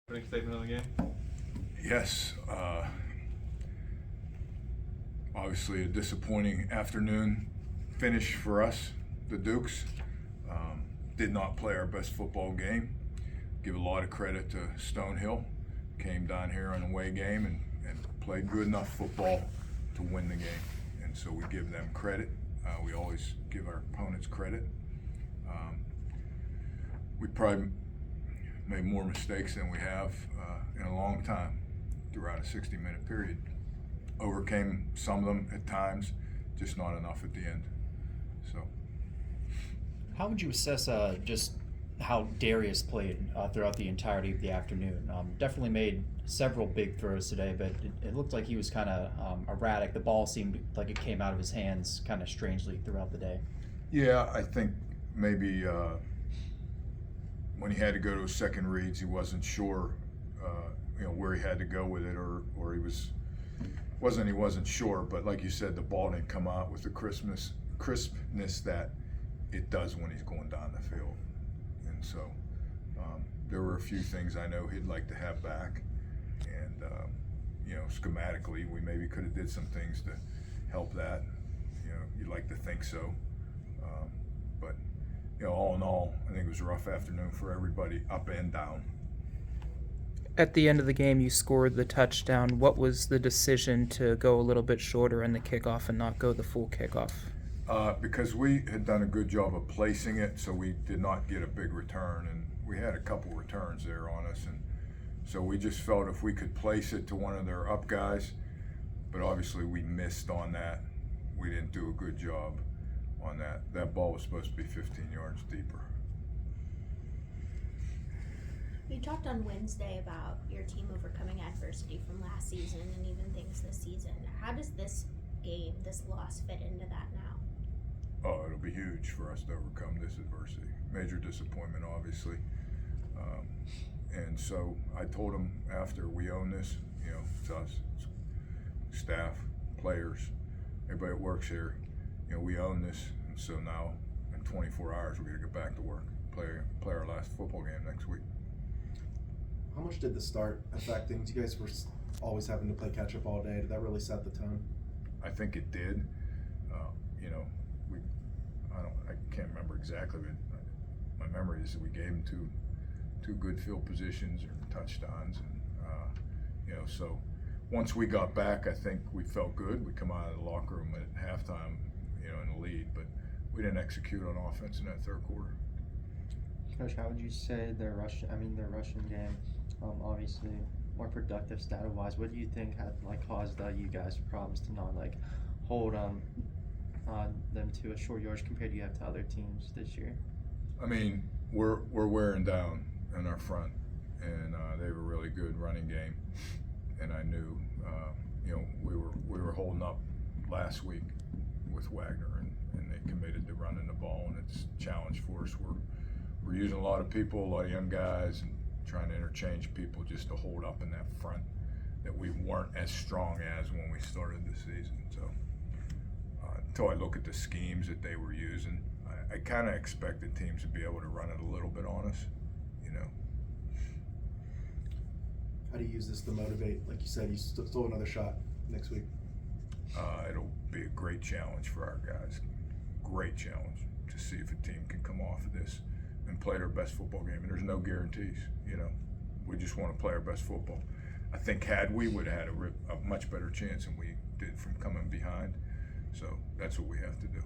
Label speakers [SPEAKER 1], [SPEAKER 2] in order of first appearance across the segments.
[SPEAKER 1] Opening statement on the game?
[SPEAKER 2] Yes. Obviously a disappointing afternoon finish for us, the Dukes. Did not play our best football game. Give a lot of credit to Stonehill. Came down here on an away game and played good enough football to win the game. And so we give them credit. We always give our opponents credit. We probably made more mistakes than we have in a long time throughout a 60-minute period. Overcame some of them at times, just not enough at the end. So,
[SPEAKER 3] how would you assess just how Darius played throughout the entirety of the afternoon? Definitely made several big throws today, but it looked like he was kind of erratic. The ball seemed like it came out of his hands kind of strangely throughout the day.
[SPEAKER 2] yeah, I think maybe when he had to go to his second reads, he wasn't sure, where he had to go with it, or he wasn't sure. But like you said, the ball didn't come out with the crispness that it does when he's going down the field. And so there were a few things I know he'd like to have back, and schematically we maybe could have did some things to help that. You'd like to think so, but all in all, I think it was a rough afternoon for everybody, up and down.
[SPEAKER 4] At the end of the game, you scored the touchdown. What was the decision to go a little bit shorter in the kickoff and not go the full kickoff?
[SPEAKER 2] Because we had done a good job of placing it, so we did not get a big return, and we had a couple returns there on us, and so we just felt if we could place it to one of their up guys, but obviously we missed on that. We didn't do a good job on that. That ball was supposed to be 15 yards deeper.
[SPEAKER 5] You talked on Wednesday about your team overcoming adversity from last season and even things this season. How does this game, this loss, fit into that now?
[SPEAKER 2] Oh, it'll be huge for us to overcome this adversity. Major disappointment, obviously. And so I told them after, we own this, it's us, it's staff, players, everybody that works here, we own this. And so now in 24 hours, we're gonna get back to work, play our last football game next week.
[SPEAKER 6] How much did the start affect things? You guys were always having to play catch up all day. Did that really set the tone?
[SPEAKER 2] I think it did. I can't remember exactly, but my memory is that we gave them two good field positions or touchdowns, and so once we got back, I think we felt good. We come out of the locker room at halftime, in the lead, but we didn't execute on offense in that third quarter.
[SPEAKER 7] Coach, how would you say their rushing game, obviously more productive stat-wise? What do you think had caused you guys problems to not hold them to a short yardage compared to you have to other teams this year?
[SPEAKER 2] I mean, we're wearing down in our front, and they have a really good running game, and I knew we were holding up last week with Wagner, and they committed to running the ball, and it's a challenge for us. We're using a lot of people, a lot of young guys, and trying to interchange people just to hold up in that front that we weren't as strong as when we started the season. So until I look at the schemes that they were using, I kind of expected teams to be able to run it a little bit on us,
[SPEAKER 6] How do you use this to motivate? Like you said, you stole another shot next week.
[SPEAKER 2] It'll be a great challenge for our guys. Great challenge to see if a team can come off of this and play their best football game. And there's no guarantees, We just want to play our best football. I think we would have had a much better chance than we did from coming behind. So that's what we have to do.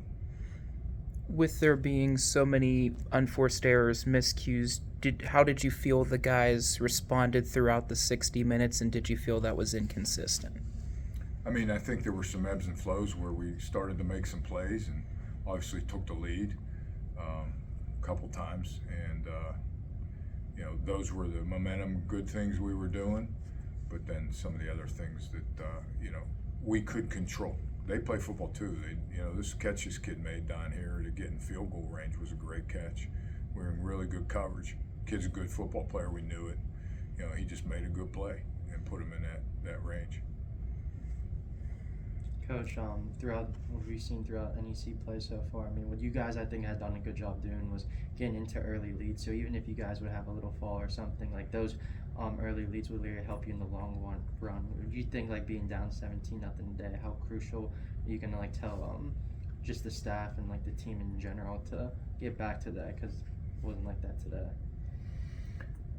[SPEAKER 4] With there being so many unforced errors, miscues, how did you feel the guys responded throughout the 60 minutes, and did you feel that was inconsistent?
[SPEAKER 2] I mean, I think there were some ebbs and flows where we started to make some plays and obviously took the lead a couple times, and those were the momentum good things we were doing, but then some of the other things that we could control. They play football too. This catch this kid made down here to get in field goal range was a great catch. We were in really good coverage. Kid's a good football player, we knew it. He just made a good play and put him in that range.
[SPEAKER 7] Coach, throughout what we've seen throughout NEC play so far, what you guys I think had done a good job doing was getting into early leads. So even if you guys would have a little fall or something, those early leads will really help you in the long run. Do you think like being down 17-0 today, how crucial are you gonna like tell just the staff and like the team in general to get back to that, because it wasn't like that today?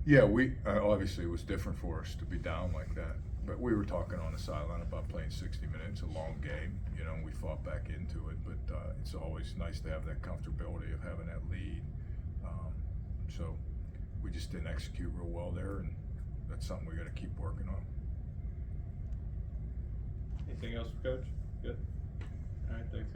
[SPEAKER 2] Yeah, we obviously it was different for us to be down like that, but we were talking on the sideline about playing 60 minutes, a long game, you know, and we fought back into it. But it's always nice to have that comfortability of having that lead. So we just didn't execute real well there, and that's something we got to keep working on.
[SPEAKER 1] Anything else, Coach? Good. All right, thanks.